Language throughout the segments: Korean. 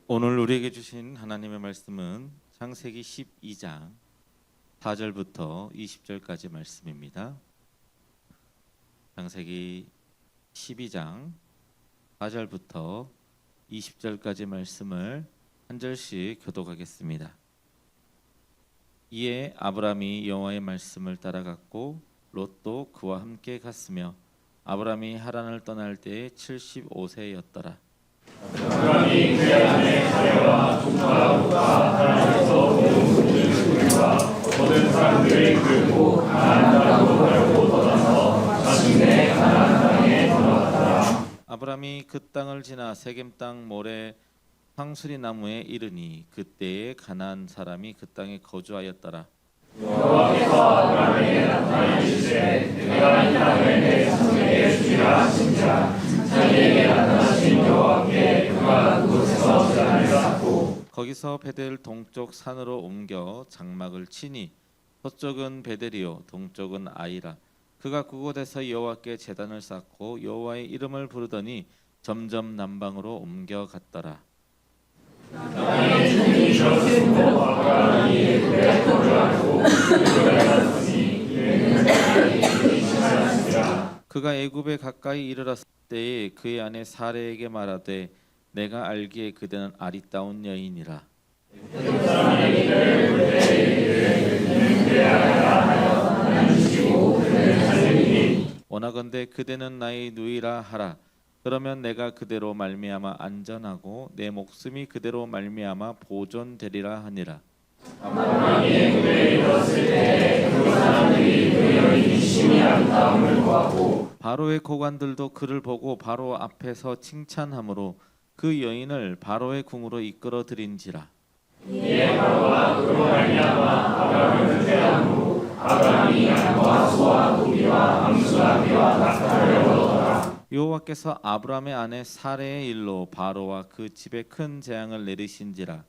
오늘 우리에게 주신 하나님의 말씀은 창세기 12장 4절부터 20절까지 말씀입니다. 창세기 12장 4절부터 20절까지 말씀을 한 절씩 교독하겠습니다. 이에 아브람이 여호와의 말씀을 따라갔고 롯도 그와 함께 갔으며 아브람이 하란을 떠날 때에 75세였더라. 아브람이 그의 아내 사레와 종과 롯과 하란에서 온 군주들과 모든 사람들이 끌고 가나안 땅으로 가려고 떠나서 마침내 가나안 땅에 들어갔더라. 아브람이 그 땅을 지나 세겜 땅 모래 황수리 나무에 이르니 그때에 가나안 사람이 그 땅에 거주하였더라. 여호와께서 아브람에게 나타나시되 내가 이 땅을 내 자손에게 주리라 하신지라. 자기에게 나타나신 여호와께 그가 그곳에서 제단을 쌓고 거기서 베델 동쪽 산으로 옮겨 장막을 치니 서쪽은 베델이요 동쪽은 아이라. 그가 그곳에서 여호와께 제단을 쌓고 여호와의 이름을 부르더니 점점 남방으로 옮겨갔더라. 땅의 주인이 들었으므로 아브람이 그의 터를 알고 그를 갔으니 이는 자기에게 심하였으리라. 그가 애굽에 가까이 이르렀을 때에 그의 아내 사레에게 말하되 내가 알기에 그대는 아리따운 여인이라. 사람이 그를 볼 때에 이르되 이는 그의 아내라 하여 나는 주시고 그를 살리니 원하건대 그대는 나의 누이라 하라. 그러면 내가 그대로 말미암아 안전하고 내 목숨이 그대로 말미암아 보존되리라 하니라. 아브람이 애굽에 이르렀을 때에 그 사람들이 그 여인이 심히 아름다움을 보았고 바로의 고관들도 그를 보고 바로 앞에서 칭찬하므로 그 여인을 바로의 궁으로 이끌어 들인지라. 이에 바로가 그로 말미암아 아브람을 은퇴함으로 아브람이 양과 소와 고기와 암수나비와 낙타를 얻었더라. 여호와께서 아브람의 아내 사레의 일로 바로와 그 집에 큰 재앙을 내리신지라.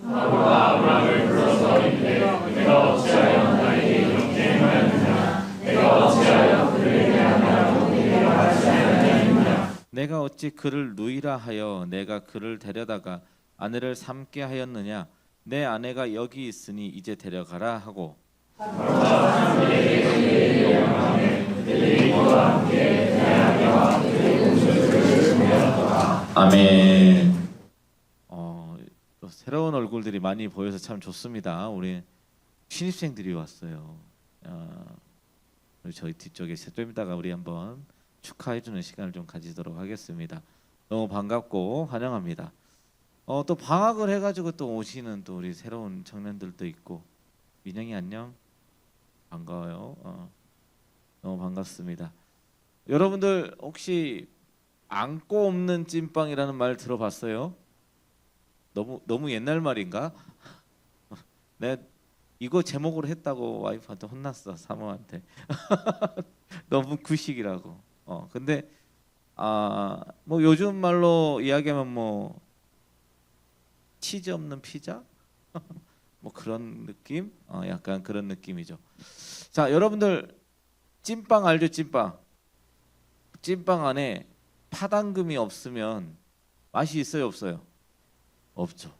바로가 아브람을 불러서 이르되 내가 어찌하여 나에게 이렇게 행하였느냐. 내가 어찌하여 그를 내 아내라고 내게 말하지 아니하였느냐. 내가 어찌 그를 누이라 하여 내가 그를 데려다가 아내를 삼게 하였느냐. 내 아내가 여기 있으니 이제 데려가라 하고 바로가 사람들에게 그에게 명하되 그들이 그와 함께 내 아내와 그의 공주들을 보내었더라. 아멘. 또 새로운 얼굴들이 많이 보여서 참 좋습니다. 우리 신입생들이 왔어요. 우리 저희 뒤쪽에 좀 이따가 우리 한번 축하해주는 시간을 좀 가지도록 하겠습니다. 너무 반갑고 환영합니다. 또 방학을 해가지고 또 오시는 또 우리 새로운 청년들도 있고. 민영이 안녕. 반가워요. 너무 반갑습니다. 여러분들 혹시 안고 없는 찐빵이라는 말 들어봤어요? 너무 옛날 말인가? 내가 이거 제목으로 했다고 와이프한테 혼났어. 사모한테. 너무 구식이라고. 근데 뭐 요즘 말로 이야기하면 뭐 치즈 없는 피자? 뭐 그런 느낌? 약간 그런 느낌이죠. 자, 여러분들 찐빵 알죠? 찐빵. 찐빵 안에 파당금이 없으면 맛이 있어요, 없어요? 없죠.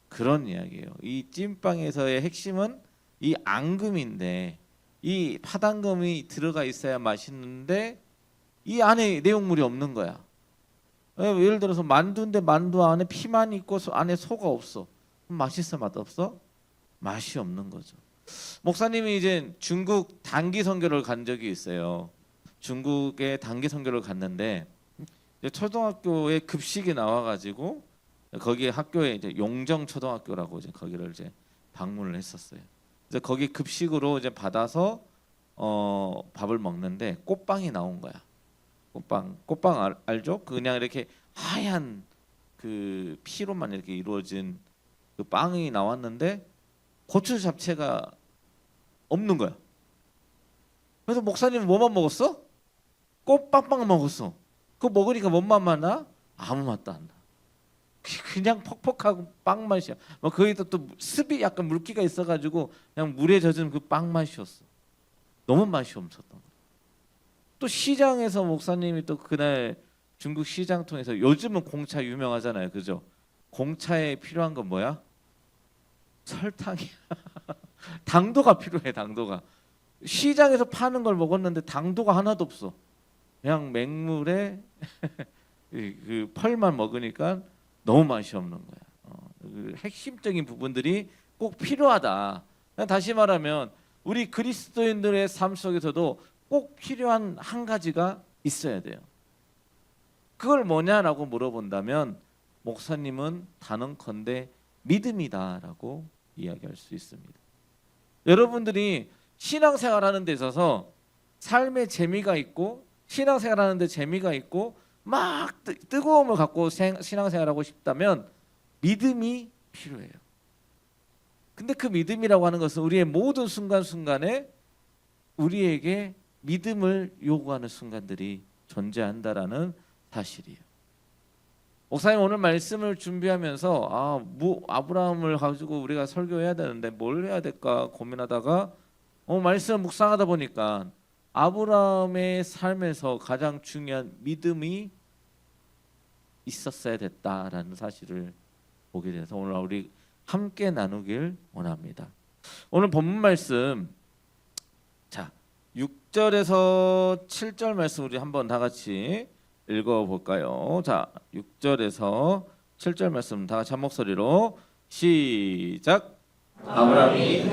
그런 이야기예요. 이 찐빵에서의 핵심은 이 앙금인데 이 파당금이 들어가 있어야 맛있는데 이 안에 내용물이 없는 거야. 예를 들어서 만두인데 만두 안에 피만 있고 안에 소가 없어. 그럼 맛있어, 맛없어? 맛이 없는 거죠. 목사님이 이제 중국 단기 선교를 간 적이 있어요. 중국에 단기 선교를 갔는데 이제 초등학교에 급식이 나와가지고 거기 학교에 이제 용정 초등학교라고 이제 거기를 이제 방문을 했었어요. 그래서 거기 급식으로 이제 받아서 밥을 먹는데 꽃빵이 나온 거야. 꽃빵 알죠? 그냥 이렇게 하얀 그 피로만 이렇게 이루어진 그 빵이 나왔는데 고추 잡채가 없는 거야. 그래서 목사님은 뭐만 먹었어? 꽃빵빵 먹었어. 그거 먹으니까 뭔 맛만 나? 아무 맛도 안 나. 그냥 퍽퍽하고 빵 맛이야. 뭐 거기다 또 습이 약간 물기가 있어가지고 그냥 물에 젖은 그 빵 맛이었어. 너무 맛이 없었던 거야. 또 시장에서 목사님이 또 그날 중국 시장 통해서 요즘은 공차 유명하잖아요, 그죠? 공차에 필요한 건 뭐야? 설탕이야. 당도가 필요해. 당도가. 시장에서 파는 걸 먹었는데 당도가 하나도 없어. 그냥 맹물에 그 펄만 먹으니까 너무 맛이 없는 거야. 그 핵심적인 부분들이 꼭 필요하다. 다시 말하면 우리 그리스도인들의 삶 속에서도 꼭 필요한 한 가지가 있어야 돼요. 그걸 뭐냐라고 물어본다면 목사님은 단언컨대 믿음이다라고 이야기할 수 있습니다. 여러분들이 신앙생활하는 데 있어서 삶의 재미가 있고 신앙생활하는 데 재미가 있고 막 뜨거움을 갖고 신앙생활하고 싶다면 믿음이 필요해요. 근데 그 믿음이라고 하는 것은 우리의 모든 순간순간에 우리에게 믿음을 요구하는 순간들이 존재한다라는 사실이에요. 목사님 오늘 말씀을 준비하면서 아브라함을 가지고 우리가 설교해야 되는데 뭘 해야 될까 고민하다가 말씀을 묵상하다 보니까 아브라함의 삶에서 가장 중요한 믿음이 있었어야 됐다라는 사실을 보게 돼서 오늘 우리 함께 나누길 원합니다. 오늘 본문 말씀 6절에서 7절 말씀 우리 한번 다 같이 읽어볼까요? 6절에서 7절 말씀 다 같이 한 목소리로 시작. 아브라함이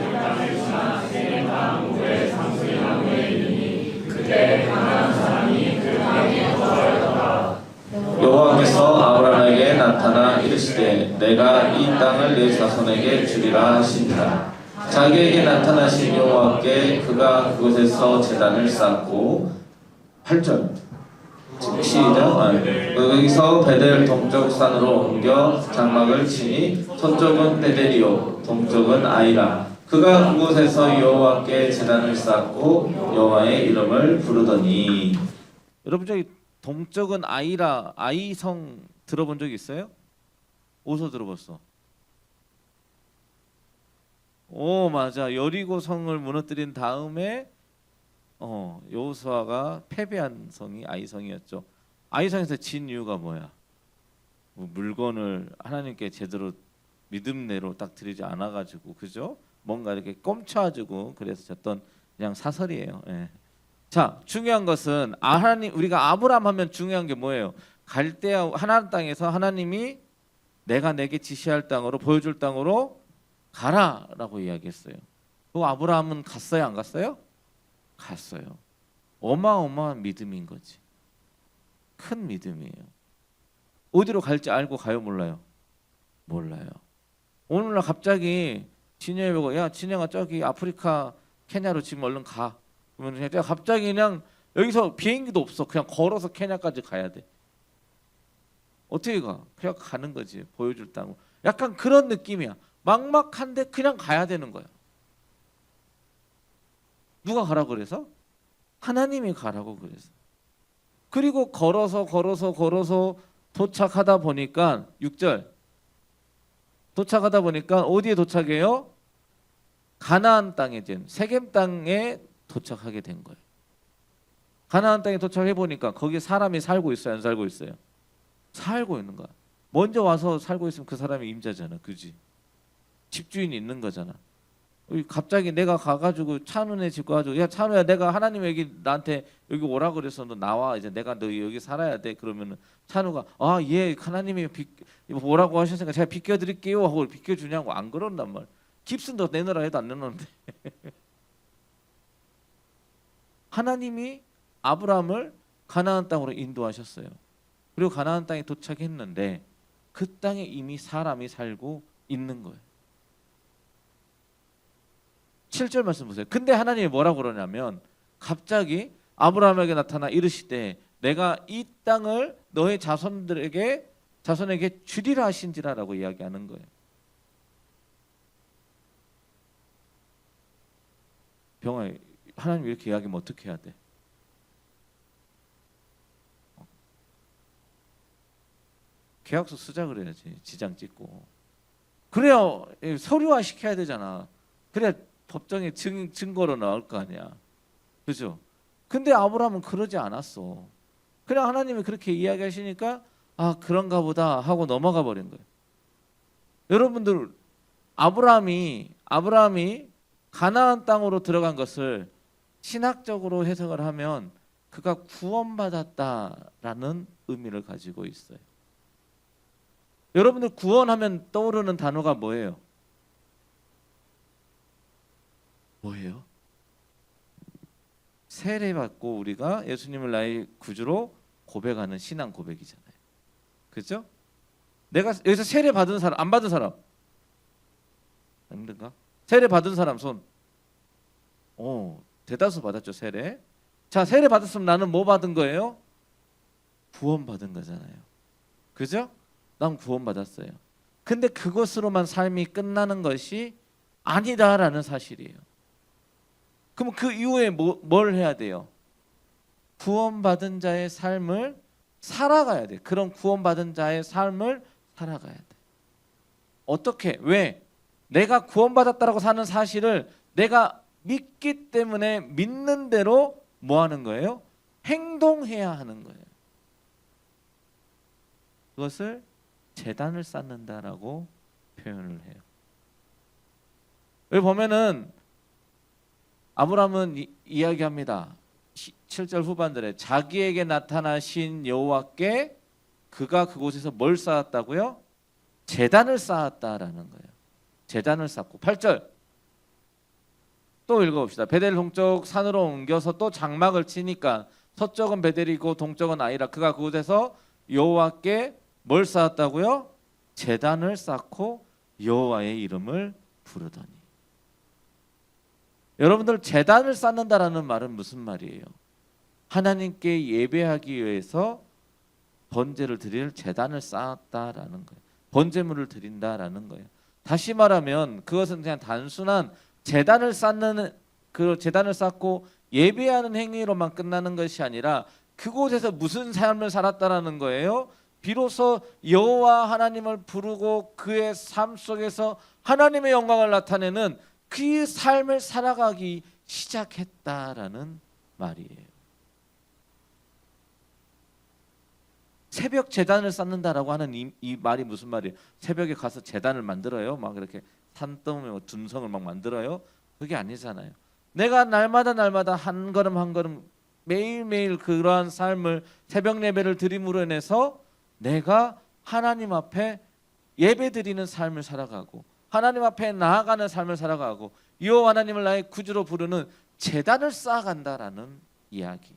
여호와께서 아브라함에게 나타나 이르시되 내가 이 땅을 네 자손에게 주리라 하시니라. 자기에게 나타나신 여호와께 그가 그곳에서 제단을 쌓고 8절 시작. 여기서 베델 동쪽 산으로 옮겨 장막을 치니 서쪽은 베델이요 동쪽은 아이라. 그가 그곳에서 여호와께 제단을 쌓고 여호와의 이름을 부르더니. 여러분 저기 동쪽은 아이라 아이성 들어본 적 있어요? 어디서 들어봤어? 오 맞아. 여리고 성을 무너뜨린 다음에 여호수아가 패배한 성이 아이성이었죠. 아이성에서 진 이유가 뭐야? 물건을 하나님께 제대로 믿음대로 딱 드리지 않아가지고 그죠? 뭔가 이렇게 꼼쳐가지고 그래서 졌던 그냥 사설이에요. 예. 자 중요한 것은 우리가 아브라함 하면 중요한 게 뭐예요? 갈대아 하나님 땅에서 하나님이 내가 내게 지시할 땅으로 보여줄 땅으로 가라라고 이야기했어요. 그 아브라함은 갔어요, 안 갔어요? 갔어요. 어마어마한 믿음인 거지. 큰 믿음이에요. 어디로 갈지 알고 가요, 몰라요? 몰라요. 오늘날 갑자기 진영이 보고 야 진영아 저기 아프리카 케냐로 지금 얼른 가. 그러면 갑자기 그냥 여기서 비행기도 없어. 그냥 걸어서 케냐까지 가야 돼. 어떻게 가? 그냥 가는 거지. 보여줄 땅. 약간 그런 느낌이야. 막막한데 그냥 가야 되는 거야. 누가 가라고 그래서? 하나님이 가라고 그래서. 그리고 걸어서 도착하다 보니까 6절 도착하다 보니까 어디에 도착해요? 가나안 땅에 세겜 땅에 도착하게 된 거예요. 가나안 땅에 도착해 보니까 거기 사람이 살고 있어요, 안 살고 있어요? 살고 있는 거야. 먼저 와서 살고 있으면 그 사람이 임자잖아, 그지? 집주인이 있는 거잖아. 갑자기 내가 가가지고 찬우네 집 가가지고 야 찬우야 내가 하나님 여기 나한테 여기 오라 그래서 너 나와 이제 내가 너 여기 살아야 돼 그러면은 찬우가 예 하나님이 뭐라고 하셨으니까 제가 비켜드릴게요 하고 비켜주냐고 안 그런단 말. 깁슨 너 내놓으라 해도 안 내놓는데. 하나님이 아브라함을 가나안 땅으로 인도하셨어요. 그리고 가나안 땅에 도착했는데 그 땅에 이미 사람이 살고 있는 거예요. 7절 말씀 보세요. 근데 하나님이 뭐라고 그러냐면 갑자기 아브라함에게 나타나 이르시되 내가 이 땅을 너의 자손에게 주리라 하신지라라고 이야기하는 거예요. 병아 하나님 이렇게 이야기하면 어떻게 해야 돼? 계약서 쓰자 그래야지. 지장 찍고. 그래야 서류화 시켜야 되잖아. 그래야 법정에 증거로 나올 거 아니야. 그죠? 근데 아브라함은 그러지 않았어. 그냥 하나님이 그렇게 이야기하시니까 그런가 보다 하고 넘어가 버린 거예요. 여러분들 아브라함이 가나안 땅으로 들어간 것을 신학적으로 해석을 하면 그가 구원받았다라는 의미를 가지고 있어요. 여러분들 구원하면 떠오르는 단어가 뭐예요? 뭐예요? 세례받고 우리가 예수님을 나의 구주로 고백하는 신앙 고백이잖아요. 그렇죠? 내가 여기서 세례 받은 사람, 안 받은 사람 힘든가? 세례 받은 사람 손. 대다수 받았죠, 세례. 자, 세례 받았으면 나는 뭐 받은 거예요? 구원 받은 거잖아요. 그죠? 난 구원 받았어요. 근데 그것으로만 삶이 끝나는 것이 아니다라는 사실이에요. 그럼 그 이후에 뭘 해야 돼요? 구원받은 자의 삶을 살아가야 돼. 그런 구원받은 자의 삶을 살아가야 돼. 어떻게? 왜? 내가 구원받았다라고 사는 사실을 내가 믿기 때문에 믿는 대로 뭐 하는 거예요? 행동해야 하는 거예요. 그것을 제단을 쌓는다라고 표현을 해요. 여기 보면은 아브라함은 이야기합니다. 7절 후반절에 자기에게 나타나신 여호와께 그가 그곳에서 뭘 쌓았다고요? 제단을 쌓았다라는 거예요. 제단을 쌓고 8절 또 읽어봅시다. 베델 동쪽 산으로 옮겨서 또 장막을 치니까 서쪽은 베델이고 동쪽은 아이라. 그가 그곳에서 여호와께 뭘 쌓았다고요? 제단을 쌓고 여호와의 이름을 부르더니. 여러분들 제단을 쌓는다라는 말은 무슨 말이에요? 하나님께 예배하기 위해서 번제를 드릴 제단을 쌓았다라는 거예요. 번제물을 드린다라는 거예요. 다시 말하면 그것은 그냥 단순한 제단을 쌓는 그 제단을 쌓고 예배하는 행위로만 끝나는 것이 아니라 그곳에서 무슨 삶을 살았다라는 거예요? 비로소 여호와 하나님을 부르고 그의 삶 속에서 하나님의 영광을 나타내는 그 삶을 살아가기 시작했다라는 말이에요. 새벽 제단을 쌓는다라고 하는 이 말이 무슨 말이에요? 새벽에 가서 제단을 만들어요? 막 이렇게 산더미 둔성을 막 만들어요? 그게 아니잖아요. 내가 날마다 한 걸음 한 걸음 매일매일 그러한 삶을 새벽 예배를 드림으로 인해서 내가 하나님 앞에 예배 드리는 삶을 살아가고 하나님 앞에 나아가는 삶을 살아가고 여호와 하나님을 나의 구주로 부르는 제단을 쌓아간다라는 이야기.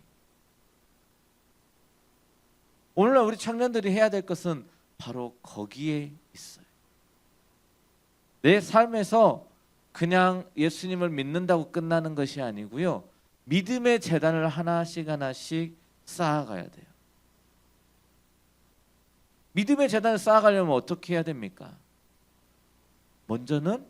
오늘날 우리 청년들이 해야 될 것은 바로 거기에 있어요. 내 삶에서 그냥 예수님을 믿는다고 끝나는 것이 아니고요. 믿음의 제단을 하나씩 쌓아가야 돼요. 믿음의 제단을 쌓아가려면 어떻게 해야 됩니까? 먼저는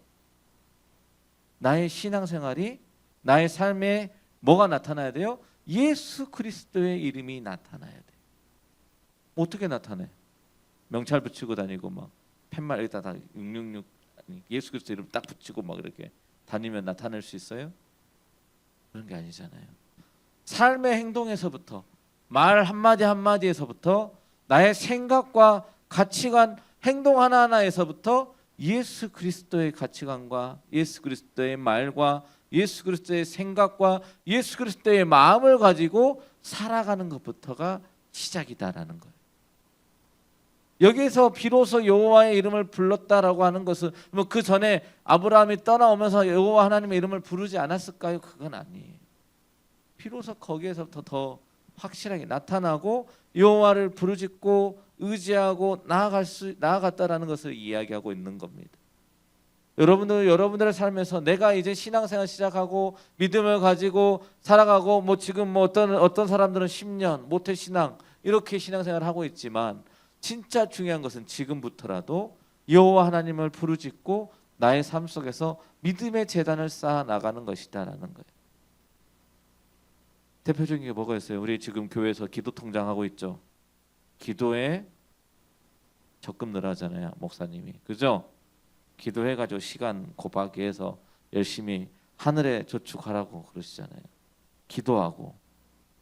나의 신앙생활이 나의 삶에 뭐가 나타나야 돼요? 예수 그리스도의 이름이 나타나야 돼요. 어떻게 나타내? 명찰 붙이고 다니고 막 팻말 여기다 다 666 예수 그리스도 이름 딱 붙이고 막 이렇게 다니면 나타낼 수 있어요? 그런 게 아니잖아요. 삶의 행동에서부터 말 한마디 한마디에서부터 나의 생각과 가치관 행동 하나하나에서부터 예수 그리스도의 가치관과 예수 그리스도의 말과 예수 그리스도의 생각과 예수 그리스도의 마음을 가지고 살아가는 것부터가 시작이다라는 거예요. 여기에서 비로소 여호와의 이름을 불렀다라고 하는 것은 뭐 그 전에 아브라함이 떠나오면서 여호와 하나님의 이름을 부르지 않았을까요? 그건 아니에요. 비로소 거기에서부터 더 확실하게 나타나고 여호와를 부르짖고 의지하고 나아갔다라는 것을 이야기하고 있는 겁니다. 여러분들의 삶에서 내가 이제 신앙생활 시작하고 믿음을 가지고 살아가고 뭐 지금 뭐 어떤 사람들은 10년 모태 신앙 이렇게 신앙생활을 하고 있지만 진짜 중요한 것은 지금부터라도 여호와 하나님을 부르짖고 나의 삶 속에서 믿음의 제단을 쌓아 나가는 것이다라는 거예요. 대표적인 게 뭐가 있어요? 우리 지금 교회에서 기도 통장하고 있죠. 기도에 적금 넣으라 하잖아요, 목사님이. 그죠? 기도해가지고 시간 곱하기 해서 열심히 하늘에 저축하라고 그러시잖아요. 기도하고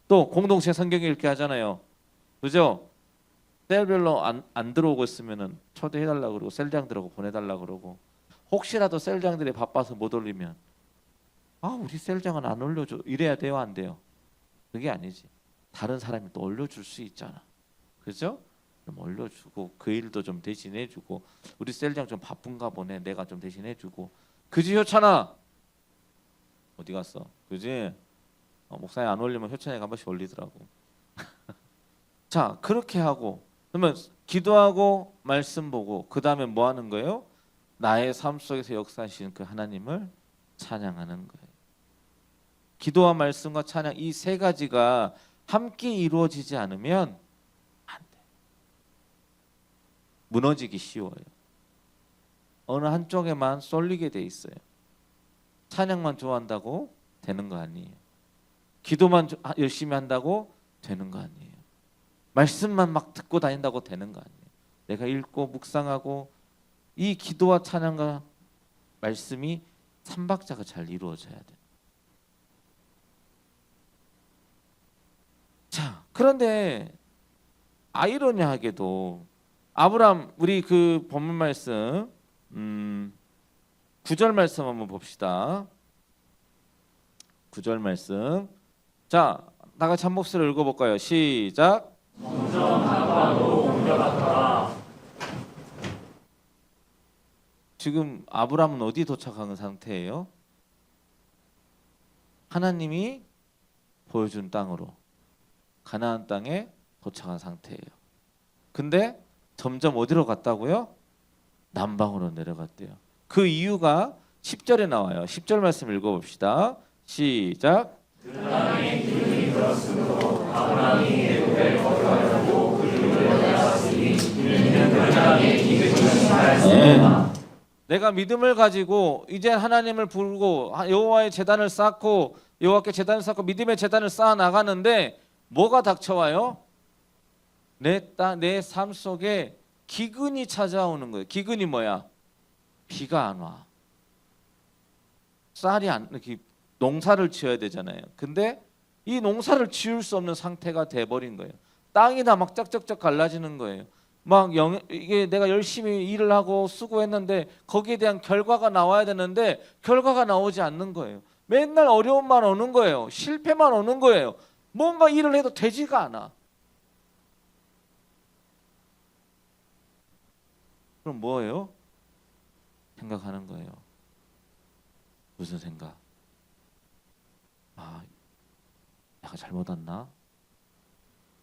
또 공동체 성경 읽기 하잖아요. 그죠? 셀별로 안 들어오고 있으면은 초대해달라고 그러고 셀장 들어고 보내달라고 그러고, 혹시라도 셀장들이 바빠서 못 올리면 우리 셀장은 안 올려줘 이래야 돼요, 안 돼요? 그게 아니지. 다른 사람이 또 올려줄 수 있잖아. 그죠? 좀 올려주고 그 일도 좀 대신해주고, 우리 셀장 좀 바쁜가 보네, 내가 좀 대신해주고. 그지 효찬아? 어디 갔어? 그지? 목사님 안 올리면 효찬이가 한 번씩 올리더라고. 자, 그렇게 하고 그러면 기도하고 말씀 보고 그 다음에 뭐 하는 거예요? 나의 삶 속에서 역사하시는 그 하나님을 찬양하는 거예요. 기도와 말씀과 찬양, 이 세 가지가 함께 이루어지지 않으면 안 돼. 무너지기 쉬워요. 어느 한쪽에만 쏠리게 돼 있어요. 찬양만 좋아한다고 되는 거 아니에요. 기도만 열심히 한다고 되는 거 아니에요. 말씀만 막 듣고 다닌다고 되는 거 아니에요. 내가 읽고 묵상하고 이 기도와 찬양과 말씀이 삼박자가 잘 이루어져야 돼. 자, 그런데 아이러니하게도 아브람, 우리 그 본문 말씀 9절 말씀 한번 봅시다. 9절 말씀. 자, 다 같이 한 목소리로 읽어볼까요? 시작. 지금 아브람은 어디 도착한 상태예요? 하나님이 보여준 땅으로, 가나안 땅에 도착한 상태예요. 근데 점점 어디로 갔다고요? 남방으로 내려갔대요. 그 이유가 10절에 나와요. 10절 말씀 읽어봅시다. 시작. 그 땅에 기름이 들었으므로 아브람이 애굽에 거주하려고 그 이름을 내었으니 이는 그 땅에 기름이 하였습니다. 내가 믿음을 가지고 이제 하나님을 부르고 여호와의 제단을 쌓고 여호와께 제단을 쌓고 믿음의 제단을 쌓아 나가는데 뭐가 닥쳐와요? 내 삶 속에 기근이 찾아오는 거예요. 기근이 뭐야? 비가 안 와. 쌀이 안, 이렇게 농사를 지어야 되잖아요. 근데 이 농사를 지을 수 없는 상태가 돼버린 거예요. 땅이 다 막 쩍쩍쩍 갈라지는 거예요. 이게 내가 열심히 일을 하고 수고했는데 거기에 대한 결과가 나와야 되는데 결과가 나오지 않는 거예요. 맨날 어려움만 오는 거예요. 실패만 오는 거예요. 뭔가 일을 해도 되지가 않아. 그럼 뭐예요? 생각하는 거예요. 무슨 생각? 내가 잘못 왔나?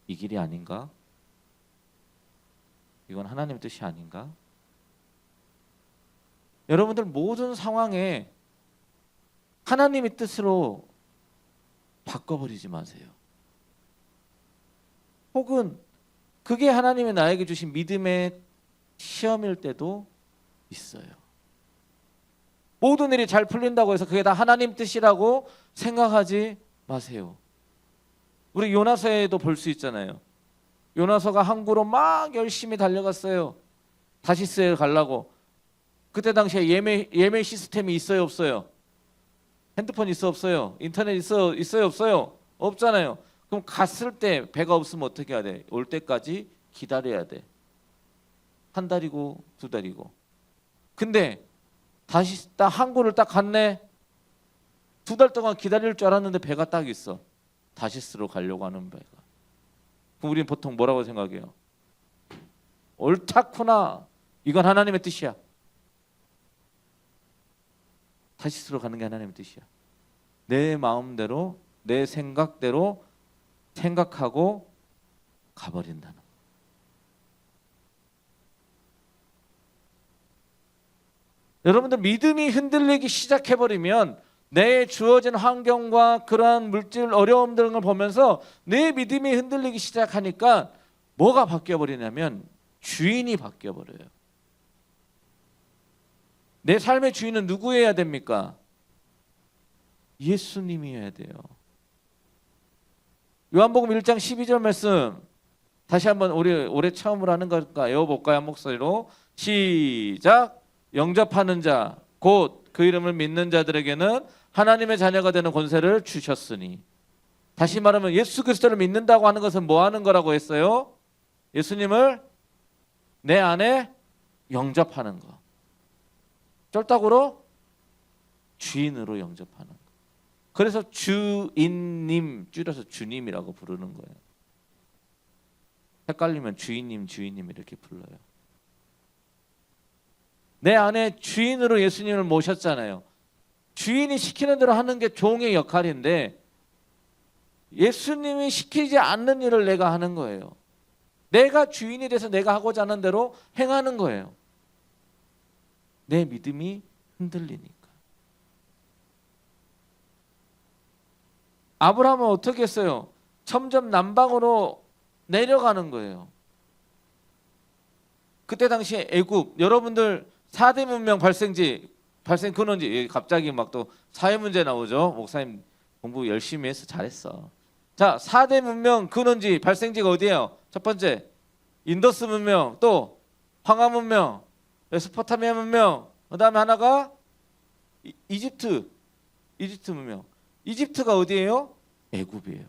이 길이 아닌가? 이건 하나님의 뜻이 아닌가? 여러분들 모든 상황에 하나님의 뜻으로 바꿔버리지 마세요. 혹은 그게 하나님이 나에게 주신 믿음의 시험일 때도 있어요. 모든 일이 잘 풀린다고 해서 그게 다 하나님 뜻이라고 생각하지 마세요. 우리 요나서에도 볼 수 있잖아요. 요나서가 항구로 막 열심히 달려갔어요. 다시스에 가려고. 그때 당시에 예매 시스템이 있어요, 없어요? 핸드폰 있어, 없어요? 인터넷 있어요, 없어요? 없잖아요. 그럼 갔을 때 배가 없으면 어떻게 해야 돼? 올 때까지 기다려야 돼. 한 달이고 두 달이고. 근데 다시 딱 항구를 딱 갔네. 두 달 동안 기다릴 줄 알았는데 배가 딱 있어. 다시스로 가려고 하는 배가. 그럼 우리는 보통 뭐라고 생각해요? 옳다구나. 이건 하나님의 뜻이야. 다시스로 가는 게 하나님의 뜻이야. 내 마음대로 내 생각대로 생각하고 가버린다는 거. 여러분들 믿음이 흔들리기 시작해버리면 내 주어진 환경과 그러한 물질 어려움 등을 보면서 내 믿음이 흔들리기 시작하니까 뭐가 바뀌어버리냐면 주인이 바뀌어버려요. 내 삶의 주인은 누구여야 됩니까? 예수님이어야 돼요. 요한복음 1장 12절 말씀 다시 한번 우리 올해 처음으로 하는 걸까 외워볼까요? 한 목소리로 시작. 영접하는 자 곧 그 이름을 믿는 자들에게는 하나님의 자녀가 되는 권세를 주셨으니. 다시 말하면 예수 그리스도를 믿는다고 하는 것은 뭐 하는 거라고 했어요? 예수님을 내 안에 영접하는 거. 쫄딱으로 주인으로 영접하는 거. 그래서 주인님 줄여서 주님이라고 부르는 거예요. 헷갈리면 주인님 이렇게 불러요. 내 안에 주인으로 예수님을 모셨잖아요. 주인이 시키는 대로 하는 게 종의 역할인데 예수님이 시키지 않는 일을 내가 하는 거예요. 내가 주인이 돼서 내가 하고자 하는 대로 행하는 거예요. 내 믿음이 흔들리니까. 아브라함은 어떻게 했어요? 점점 남방으로 내려가는 거예요. 그때 당시에 애굽, 여러분들 4대 문명 발생 근원지, 갑자기 막 또 사회 문제 나오죠. 목사님 공부 열심히 해서 잘했어. 자, 4대 문명 근원지 발생지가 어디예요? 첫 번째 인더스 문명, 또 황하 문명, 메소포타미아 문명, 그 다음에 하나가 이집트 문명. 이집트가 어디예요? 애굽이에요.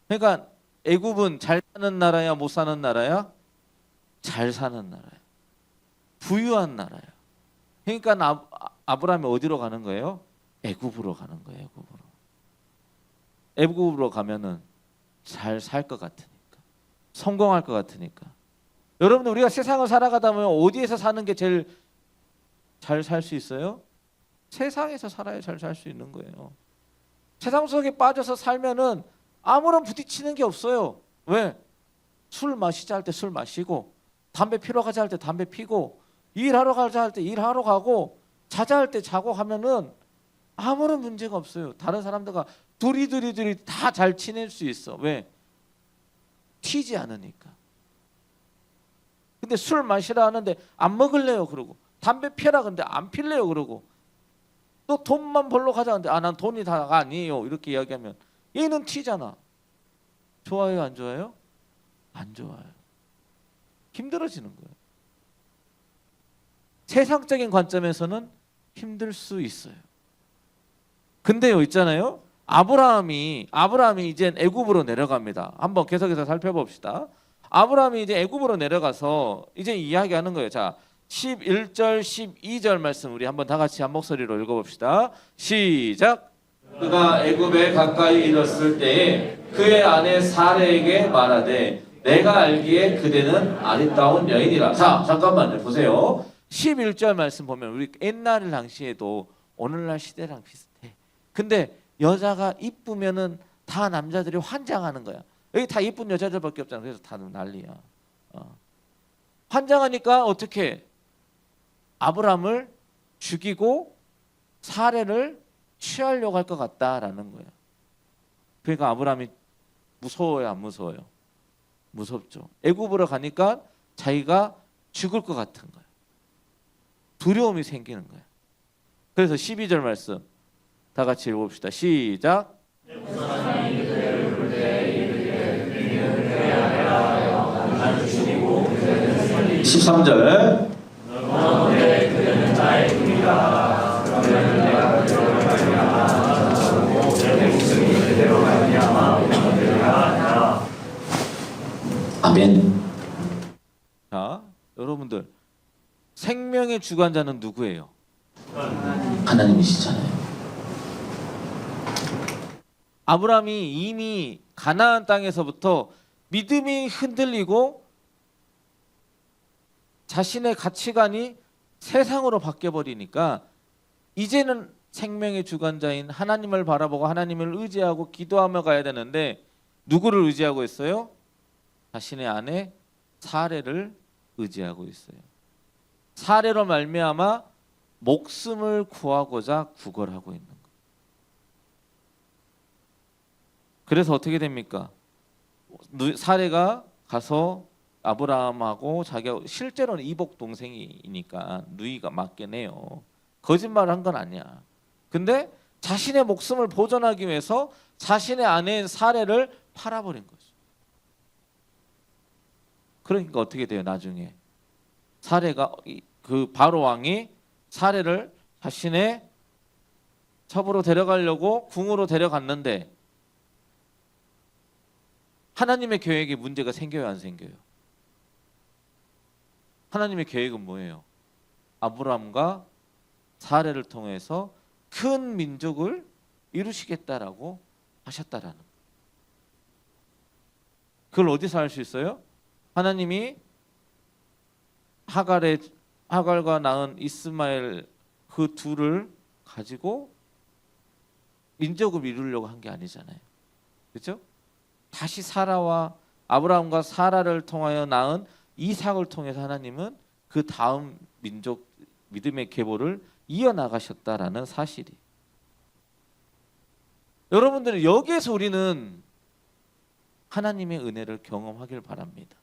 그러니까 애굽은 잘 사는 나라야, 못 사는 나라야? 잘 사는 나라야. 부유한 나라야. 그러니까 아브라함이 어디로 가는 거예요? 애굽으로 가는 거예요. 애굽으로 가면은 잘 살 것 같으니까, 성공할 것 같으니까. 여러분들 우리가 세상을 살아가다 보면 어디에서 사는 게 제일 잘 살 수 있어요? 세상에서 살아야 잘 살 수 있는 거예요. 세상 속에 빠져서 살면은 아무런 부딪히는 게 없어요. 왜? 술 마시자 할 때 술 마시고, 담배 피러 가자 할 때 담배 피고, 일하러 가자 할 때 일하러 가고, 자자 할 때 자고 하면은 아무런 문제가 없어요. 다른 사람들과 둘이 다 잘 지낼 수 있어. 왜? 튀지 않으니까. 근데 술 마시라 하는데 안 먹을래요 그러고, 담배 피라 근데 안 필래요 그러고, 또 돈만 벌러 가자 하는데 난 돈이 다가 아니에요 이렇게 이야기하면 얘는 튀잖아. 좋아요 안 좋아요? 안 좋아요. 힘들어지는 거예요. 세상적인 관점에서는 힘들 수 있어요. 근데요 있잖아요, 아브라함이 이제 애굽으로 내려갑니다. 한번 계속해서 살펴봅시다. 아브라함이 이제 애굽으로 내려가서 이제 이야기하는 거예요. 자, 11절 12절 말씀 우리 한번 다 같이 한 목소리로 읽어봅시다. 시작. 그가 애굽에 가까이 이르렀을 때에 그의 아내 사레에게 말하되 내가 알기에 그대는 아리따운 여인이라. 자, 잠깐만요. 보세요. 11절 말씀 보면 우리 옛날 당시에도 오늘날 시대랑 비슷해. 근데 여자가 이쁘면은 다 남자들이 환장하는 거야. 여기 다 이쁜 여자들밖에 없잖아. 그래서 다 난리야. 환장하니까 어떻게? 아브람을 죽이고 사례를 취하려고 할 것 같다라는 거예요. 그러니까 아브람이 무서워요, 안 무서워요? 무섭죠. 애굽으로 가니까 자기가 죽을 것 같은 거예요. 두려움이 생기는 거예요. 그래서 12절 말씀 다 같이 읽어봅시다. 시작. 13절. 아멘. 자, 여러분들 생명의 주관자는 누구예요? 하나님이시잖아요. 아브라함이 이미 가나안 땅에서부터 믿음이 흔들리고 자신의 가치관이 세상으로 바뀌어버리니까 이제는 생명의 주관자인 하나님을 바라보고 하나님을 의지하고 기도하며 가야 되는데 누구를 의지하고 있어요? 자신의 아내 사레를 의지하고 있어요. 사레로 말미암아 목숨을 구하고자 구걸하고 있는 거예요. 그래서 어떻게 됩니까? 사레가 가서 아브라함하고 자기가 실제로는 이복 동생이니까 누이가 맞긴 해요. 거짓말을 한 건 아니야. 근데 자신의 목숨을 보존하기 위해서 자신의 아내인 사레를 팔아버린 거죠. 그러니까 어떻게 돼요? 나중에 사레가 그 바로 왕이 사레를 자신의 첩으로 데려가려고 궁으로 데려갔는데 하나님의 계획에 문제가 생겨요, 안 생겨요? 하나님의 계획은 뭐예요? 아브라함과 사례를 통해서 큰 민족을 이루시겠다라고 하셨다라는 거예요. 그걸 어디서 알 수 있어요? 하나님이 하갈과 낳은 이스마엘 그 둘을 가지고 민족을 이루려고 한 게 아니잖아요. 그렇죠? 다시 아브라함과 사라를 통하여 낳은 이삭을 통해서 하나님은 그 다음 민족 믿음의 계보를 이어나가셨다라는 사실이. 여러분들은 여기에서 우리는 하나님의 은혜를 경험하길 바랍니다.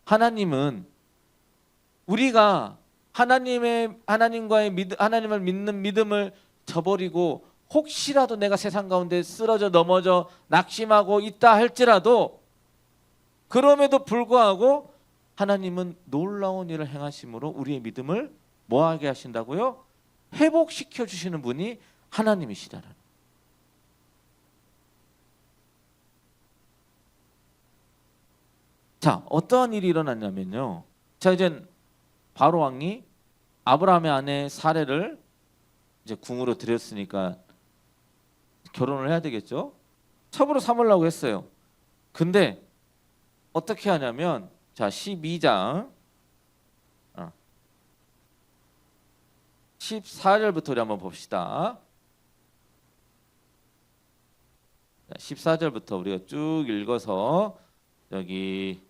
하나님은 우리가 하나님을 믿는 믿음을 저버리고 혹시라도 내가 세상 가운데 쓰러져 넘어져 낙심하고 있다 할지라도 그럼에도 불구하고 하나님은 놀라운 일을 행하심으로 우리의 믿음을 뭐하게 하신다고요? 회복시켜 주시는 분이 하나님이시다라는. 자, 어떠한 일이 일어났냐면요. 자, 이제 바로 왕이 아브라함의 아내 사레를 이제 궁으로 들였으니까 결혼을 해야 되겠죠. 첩으로 삼으려고 했어요. 근데 어떻게 하냐면 자 12장 14절부터 우리 한번 봅시다. 14절부터 우리가 쭉 읽어서 여기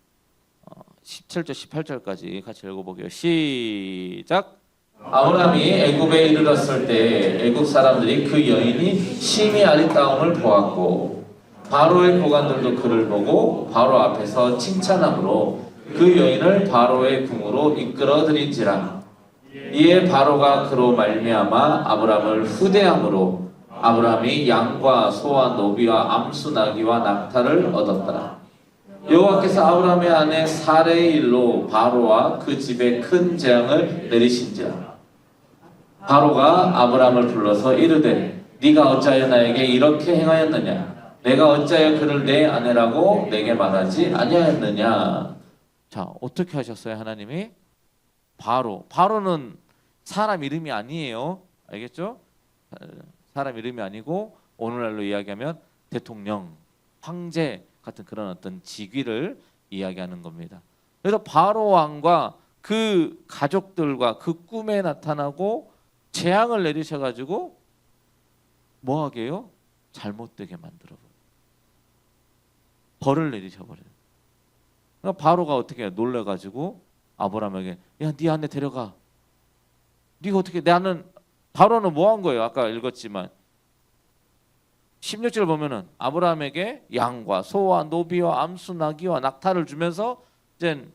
17절 18절까지 같이 읽어보게요. 시작. 아브라함이 애굽에 이르렀을 때 애굽 사람들이 그 여인이 심히 아리따움을 보았고 바로의 고관들도 그를 보고 바로 앞에서 칭찬함으로 그 여인을 바로의 궁으로 이끌어들인지라. 이에 바로가 그로 말미암아 아브라함을 후대함으로 아브라함이 양과 소와 노비와 암수 나귀와 낙타를 얻었더라. 여호와께서 아브라함의 아내 사레의 일로 바로와 그 집에 큰 재앙을 내리신지라. 바로가 아브라함을 불러서 이르되 네가 어찌하여 나에게 이렇게 행하였느냐? 내가 어찌하여 그를 내 아내라고 내게 말하지 아니하였느냐? 자, 어떻게 하셨어요, 하나님이? 바로는 사람 이름이 아니에요. 알겠죠? 사람 이름이 아니고 오늘날로 이야기하면 대통령, 황제 같은 그런 어떤 직위를 이야기하는 겁니다. 그래서 바로 왕과 그 가족들과 그 꿈에 나타나고 재앙을 내리셔가지고 뭐하게 해요? 잘못되게 만들어버려요. 벌을 내리셔버려요. 그러니까 바로가 어떻게 해요? 놀라가지고 아브라함에게 야, 네 아내 데려가. 네가 어떻게 나는 바로는 뭐 한 거예요? 아까 읽었지만 16절 보면은 아브라함에게 양과 소와 노비와 암수 나귀와 낙타를 주면서 이제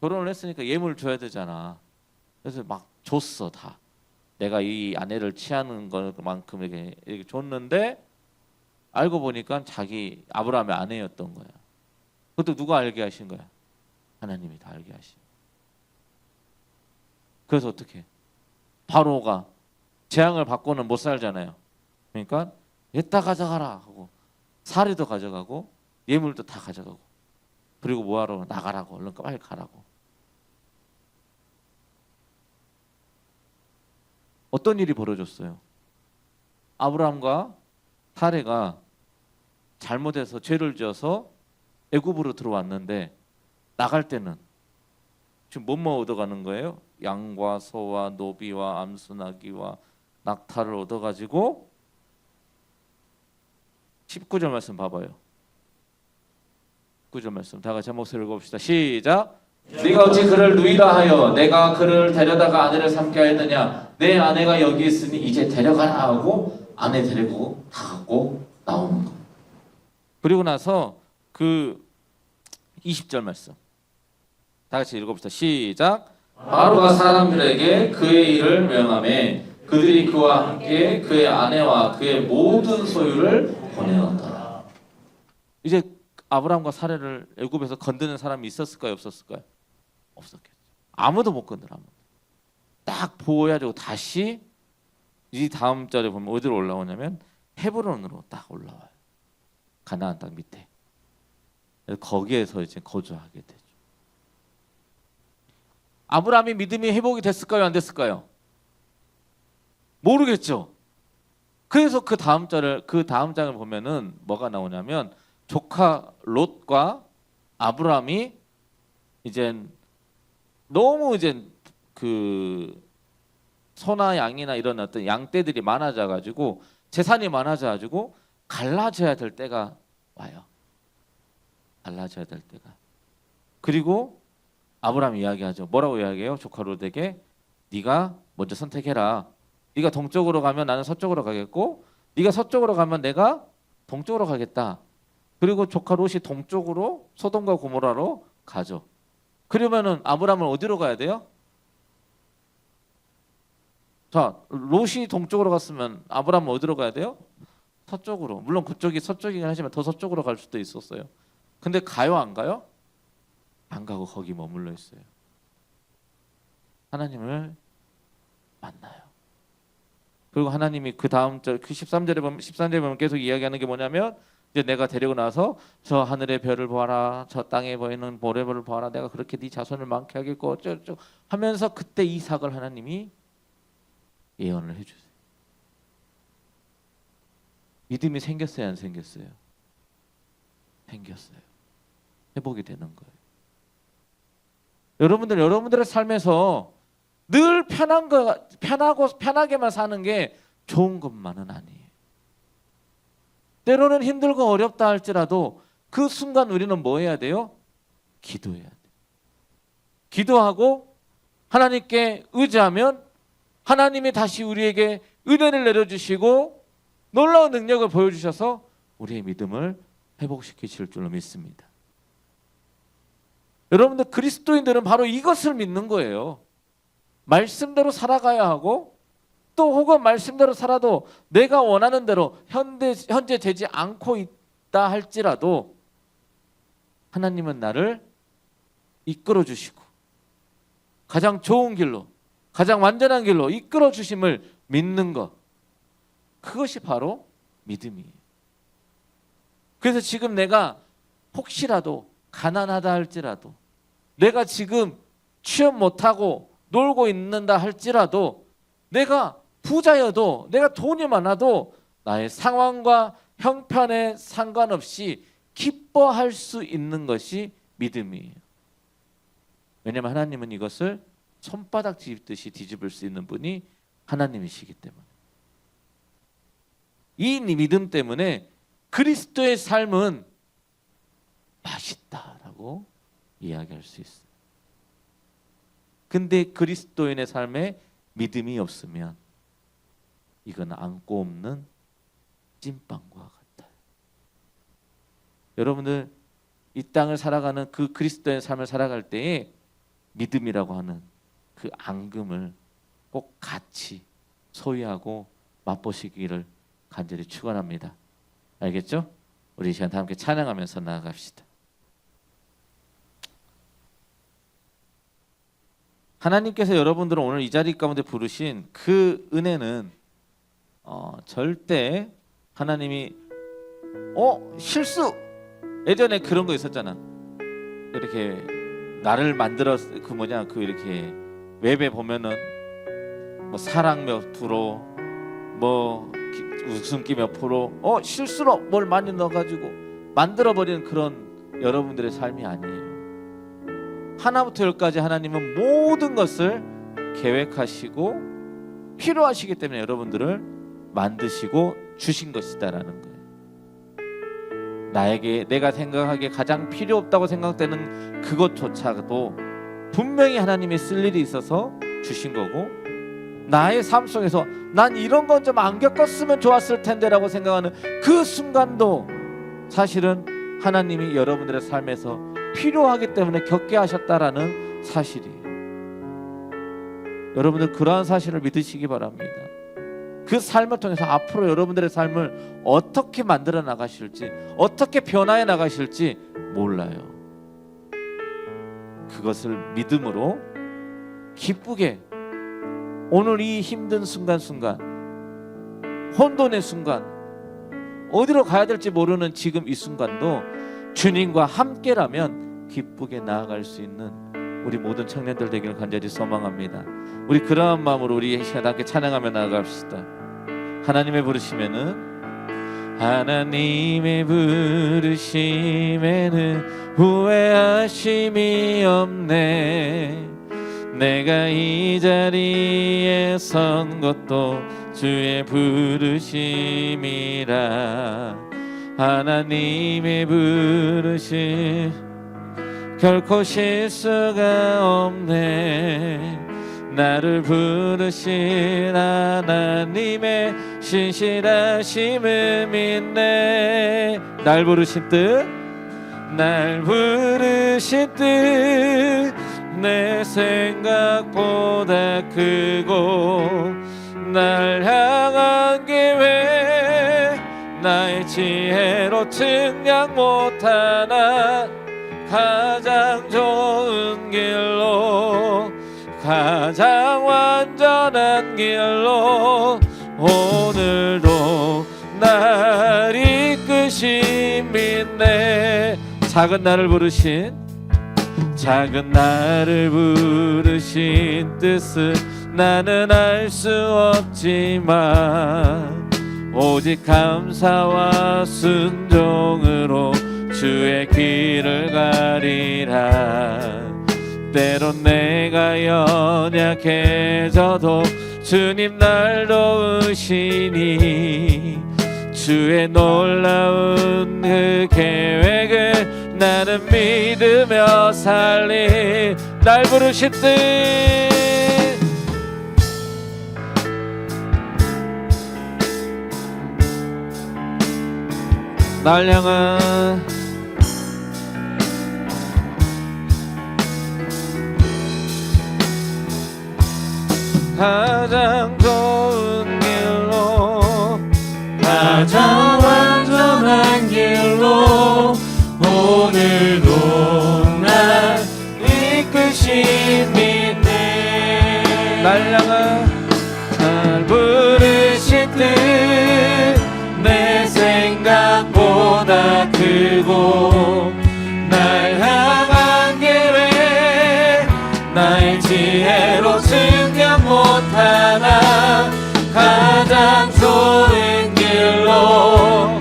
결혼을 했으니까 예물을 줘야 되잖아. 그래서 막 줬어 다. 내가 이 아내를 취하는 것만큼 이렇게 줬는데 알고 보니까 자기 아브라함의 아내였던 거야. 그것도 누가 알게 하신 거야? 하나님이 다 알게 하신. 그래서 어떻게? 바로가 재앙을 받고는 못 살잖아요. 그러니까 얘다 가져가라 하고 사리도 가져가고 예물도 다 가져가고 그리고 뭐하러 나가라고 얼른 빨리 가라고. 어떤 일이 벌어졌어요? 아브라함과 사레가 잘못해서 죄를 지어서 애굽으로 들어왔는데 나갈 때는 지금 뭐뭐 얻어가는 거예요? 양과 소와 노비와 암수나귀와 낙타를 얻어가지고 19절 말씀 봐봐요. 19절 말씀 다 같이 한 목소리 읽어봅시다. 시작. 네가 어찌 그를 누이라 하여 내가 그를 데려다가 아내를 삼게 하였느냐? 내 아내가 여기 있으니 이제 데려가라 하고 아내 데리고 다 갖고 나오는 거. 그리고 나서 그 20절 말씀 다 같이 읽어봅시다. 시작. 바로가 사람들에게 그의 일을 명하매 그들이 그와 함께 그의 아내와 그의 모든 소유를 보내었더라. 이제 아브라함과 사레를 애굽에서 건드는 사람이 있었을까요? 없었을까요? 없었겠죠. 아무도 못 건드려. 딱 보호해주고 다시 이 다음 절에 보면 어디로 올라오냐면 헤브론으로 딱 올라와요. 가나안 땅 밑에. 거기에서 이제 거주하게 되죠. 아브라함이 믿음이 회복이 됐을까요? 안 됐을까요? 모르겠죠. 그래서 그 다음 장을 보면은 뭐가 나오냐면 조카 롯과 아브라함이 이제 너무 이제 그 소나 양이나 이런 어떤 양떼들이 많아져 가지고 재산이 많아져 가지고 갈라져야 될 때가 와요. 갈라져야 될 때가. 그리고 아브라함이 이야기하죠. 뭐라고 이야기해요? 조카 롯에게 네가 먼저 선택해라. 네가 동쪽으로 가면 나는 서쪽으로 가겠고 네가 서쪽으로 가면 내가 동쪽으로 가겠다. 그리고 조카 롯이 동쪽으로 소돔과 고모라로 가죠. 그러면은 아브라함은 어디로 가야 돼요? 자, 롯이 동쪽으로 갔으면 아브라함은 어디로 가야 돼요? 서쪽으로. 물론 그쪽이 서쪽이긴 하지만 더 서쪽으로 갈 수도 있었어요. 근데 가요 안 가요? 안 가고 거기 머물러 있어요. 하나님을 만나요. 그리고 하나님이 그 다음 절 그 13절에 보면 계속 이야기하는 게 뭐냐면 이제 내가 데리고 나서 저 하늘의 별을 보아라, 저 땅에 보이는 모래벌을 보아라, 내가 그렇게 네 자손을 많게 하겠고 어쩌고 하면서 그때 이삭을 하나님이 예언을 해주세요. 믿음이 생겼어요, 안 생겼어요? 생겼어요. 회복이 되는 거예요. 여러분들의 삶에서 늘 편하게만 사는 게 좋은 것만은 아니에요. 때로는 힘들고 어렵다 할지라도 그 순간 우리는 뭐 해야 돼요? 기도해야 돼요. 기도하고 하나님께 의지하면 하나님이 다시 우리에게 은혜를 내려주시고 놀라운 능력을 보여주셔서 우리의 믿음을 회복시키실 줄로 믿습니다. 여러분들 그리스도인들은 바로 이것을 믿는 거예요. 말씀대로 살아가야 하고 또 혹은 말씀대로 살아도 내가 원하는 대로 현재 되지 않고 있다 할지라도 하나님은 나를 이끌어 주시고 가장 좋은 길로 가장 완전한 길로 이끌어 주심을 믿는 것, 그것이 바로 믿음이에요. 그래서 지금 내가 혹시라도 가난하다 할지라도 내가 지금 취업 못하고 놀고 있는다 할지라도 내가 부자여도 내가 돈이 많아도 나의 상황과 형편에 상관없이 기뻐할 수 있는 것이 믿음이에요. 왜냐하면 하나님은 이것을 손바닥 뒤집듯이 뒤집을 수 있는 분이 하나님이시기 때문에. 이 믿음 때문에 그리스도의 삶은 맛있다라고 이야기할 수 있어요. 근데 그리스도인의 삶에 믿음이 없으면 이건 안고 없는 찐빵과 같아요. 여러분들 이 땅을 살아가는 그 그리스도의 삶을 살아갈 때에 믿음이라고 하는 그 앙금을 꼭 같이 소유하고 맛보시기를 간절히 축원합니다. 알겠죠? 우리 이 시간 다 함께 찬양하면서 나아갑시다. 하나님께서 여러분들을 오늘 이 자리 가운데 부르신 그 은혜는 절대 하나님이 실수 예전에 그런 거 있었잖아. 이렇게 나를 만들어 이렇게 웹에 보면은 뭐 사랑 몇 프로 뭐 웃음기 몇 프로 실수로 뭘 많이 넣어가지고 만들어버리는 그런 여러분들의 삶이 아니에요. 하나부터 열까지 하나님은 모든 것을 계획하시고 필요하시기 때문에 여러분들을 만드시고 주신 것이다라는 거예요. 나에게 내가 생각하기에 가장 필요 없다고 생각되는 그것조차도 분명히 하나님이 쓸 일이 있어서 주신 거고, 나의 삶 속에서 난 이런 건 좀 안 겪었으면 좋았을 텐데라고 생각하는 그 순간도 사실은 하나님이 여러분들의 삶에서 필요하기 때문에 겪게 하셨다라는 사실이에요. 여러분들 그러한 사실을 믿으시기 바랍니다. 그 삶을 통해서 앞으로 여러분들의 삶을 어떻게 만들어 나가실지, 어떻게 변화해 나가실지 몰라요. 그것을 믿음으로 기쁘게 오늘 이 힘든 순간순간, 혼돈의 순간, 어디로 가야 될지 모르는 지금 이 순간도 주님과 함께라면 기쁘게 나아갈 수 있는 우리 모든 청년들 되기를 간절히 소망합니다. 우리 그러한 마음으로 우리 이 시간 함께 찬양하며 나아갑시다. 하나님의 부르심에는 하나님의 부르심에는 후회하심이 없네. 내가 이 자리에 선 것도 주의 부르심이라. 하나님의 부르심 결코 실수가 없네. 나를 부르신 하나님의 신실하심을 믿네. 날 부르신 뜻, 날 부르신 뜻 내 생각보다 크고 날 향한 계획 나의 지혜로 측량 못하나 가장 좋은 길로 가장 완전한 길로 오늘도 날 이끄신 믿네. 작은 나를 부르신 뜻은 나는 알 수 없지만 오직 감사와 순종으로 주의 길을 가리라. 때론 내가 연약해져도 주님 날 도우시니 주의 놀라운 그 계획을 나는 믿으며 살리. 날 부르신 뜻, 날 향한 가장 좋은 길로 가장 완전한 길로 오늘도 날 이끄신 믿네. 날 향한 날 부르신 뜻 내 생각보다 크고 날 향한 계획 나의 지혜로 측량 못하나 가장 좋은 길로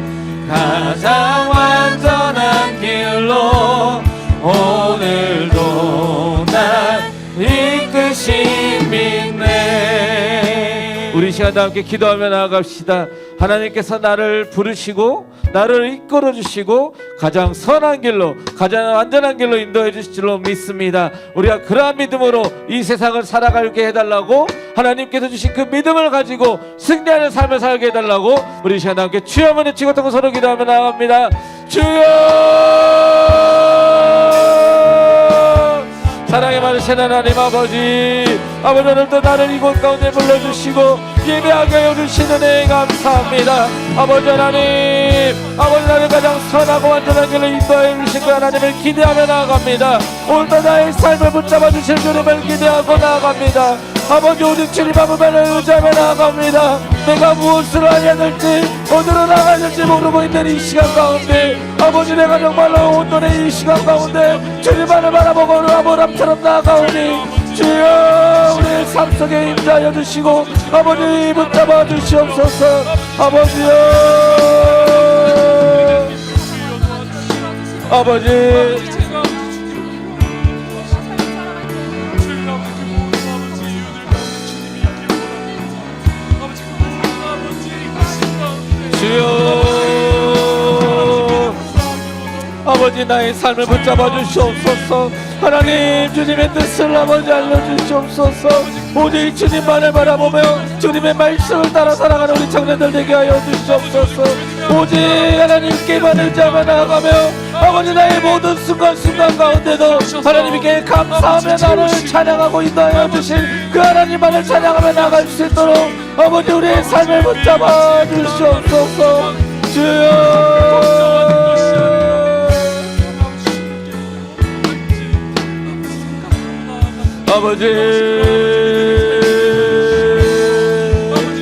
가장 완전한 길로 오늘도 날 이끄신 믿네. 우리 시간도 함께 기도하며 나아갑시다. 하나님께서 나를 부르시고 나를 이끌어 주시고 가장 선한 길로 가장 완전한 길로 인도해 주실 줄로 믿습니다. 우리가 그러한 믿음으로 이 세상을 살아가게 해달라고 하나님께서 주신 그 믿음을 가지고 승리하는 삶을 살게 해달라고 우리 시간 함께 주여 한번 외치고 서로 기도하며 나갑니다. 주여! 사랑의 많으신 하나님 아버지, 오늘도 나를 이곳 가운데 불러주시고 예배하게 하여 주신 은혜에 감사합니다. 아버지 하나님, 아버지 나를 가장 선하고 완전한 길로 인도해 주신 그 하나님을 기대하며 나아갑니다. 오늘도 나의 삶을 붙잡아 주실 주님을 기대하고 나아갑니다. 아버지 오직 주님 앞을 의지하며 나아갑니다. 내가 무엇을 하야 될지 어디로 나가야 될지 모르고 있는 이 시간 가운데 아버지 내가 정말로 온전히 이 시간 가운데 주님만을 바라보고 아브람처럼 나아가오니 주여 우리의 삶 속에 임재하여 주시고 아버지 붙잡아 주시옵소서. 아버지여 아버지 주여 아버지 나의 삶을 붙잡아 주시옵소서. 하나님 주님의 뜻을 아버지 알려주시옵소서. 오직 주님만을 바라보며 주님의 말씀을 따라 살아가는 우리 청년들 되게 하여 주시옵소서. 오직 하나님께만 의지하며 나아가며 아버지 나의 모든 순간순간 가운데도 하나님께 감사하며 나를 찬양하고 인도하여 주신 그 하나님만을 찬양하며 나아갈 수 있도록 아버지 우리의 삶을 붙잡아 주시옵소서. 주여 아버지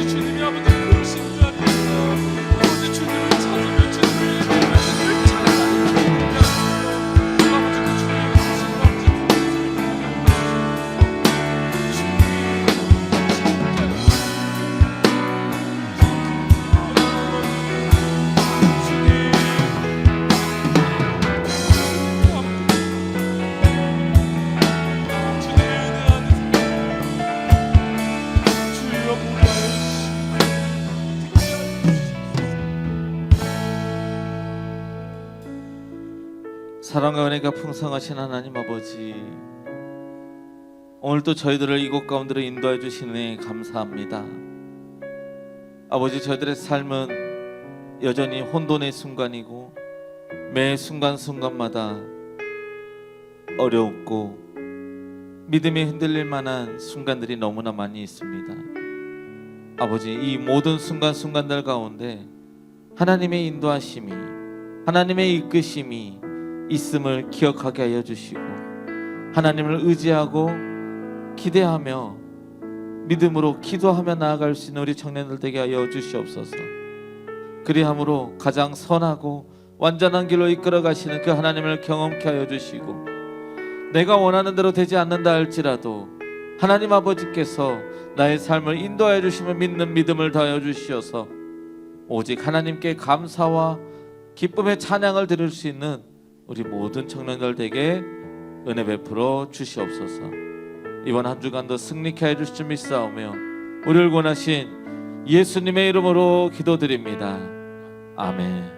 주님이 아버지 그러신 줄 아닙니다. 아버지 주님을 찾으며 주님의 이름을 찬양하는 사랑과 은혜가 풍성하신 하나님 아버지, 오늘도 저희들을 이곳 가운데로 인도해 주시니 감사합니다. 아버지, 저희들의 삶은 여전히 혼돈의 순간이고 매 순간순간마다 어렵고 믿음이 흔들릴 만한 순간들이 너무나 많이 있습니다. 아버지, 이 모든 순간순간들 가운데 하나님의 인도하심이, 하나님의 이끄심이 있음을 기억하게 하여 주시고, 하나님을 의지하고 기대하며 믿음으로 기도하며 나아갈 수 있는 우리 청년들 되게 하여 주시옵소서. 그리함으로 가장 선하고 완전한 길로 이끌어 가시는 그 하나님을 경험케 하여 주시고, 내가 원하는 대로 되지 않는다 할지라도 하나님 아버지께서 나의 삶을 인도하여 주심을 믿는 믿음을 더하여 주시어서 오직 하나님께 감사와 기쁨의 찬양을 드릴 수 있는 우리 모든 청년들에게 은혜 베풀어 주시옵소서. 이번 한 주간도 승리케 해 주실 줄 믿사오며 우리를 권하신 예수님의 이름으로 기도드립니다. 아멘.